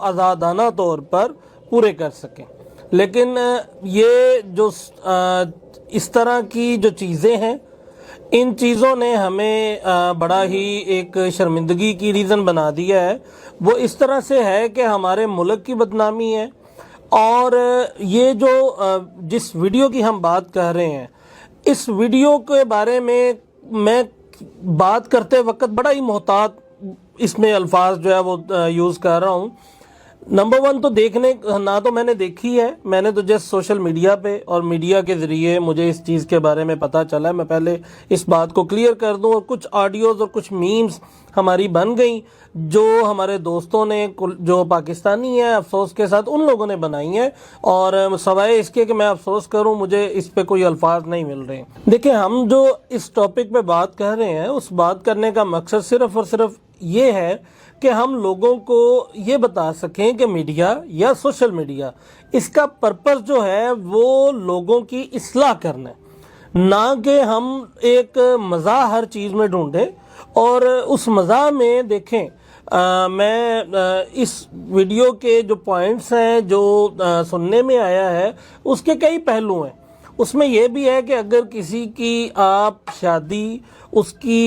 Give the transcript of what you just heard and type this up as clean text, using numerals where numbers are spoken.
آزادانہ طور پر پورے کر سکیں. لیکن یہ جو اس طرح کی جو چیزیں ہیں، ان چیزوں نے ہمیں بڑا ہی ایک شرمندگی کی ریزن بنا دیا ہے. وہ اس طرح سے ہے کہ ہمارے ملک کی بدنامی ہے. اور یہ جو جس ویڈیو کی ہم بات کر رہے ہیں، اس ویڈیو کے بارے میں بات کرتے وقت بڑا ہی محتاط اس میں الفاظ جو ہے وہ یوز کر رہا ہوں. نمبر ون تو نہ تو میں نے دیکھی ہے، میں نے تو جسٹ سوشل میڈیا پہ اور میڈیا کے ذریعے مجھے اس چیز کے بارے میں پتہ چلا ہے. میں پہلے اس بات کو کلیئر کر دوں. اور کچھ آڈیوز اور کچھ میمز ہماری بن گئیں جو ہمارے دوستوں نے، جو پاکستانی ہیں، افسوس کے ساتھ ان لوگوں نے بنائی ہیں. اور سوائے اس کے کہ میں افسوس کروں، مجھے اس پہ کوئی الفاظ نہیں مل رہے. دیکھیں، ہم جو اس ٹاپک پہ بات کر رہے ہیں، اس بات کرنے کا مقصد صرف اور صرف یہ ہے کہ ہم لوگوں کو یہ بتا سکیں کہ میڈیا یا سوشل میڈیا، اس کا پرپس جو ہے وہ لوگوں کی اصلاح کرنا ہے، نہ کہ ہم ایک مزاح ہر چیز میں ڈھونڈیں. اور اس مزاح میں دیکھیں، میں اس ویڈیو کے جو پوائنٹس ہیں، جو سننے میں آیا ہے، اس کے کئی پہلو ہیں. اس میں یہ بھی ہے کہ اگر کسی کی آپ شادی اس کی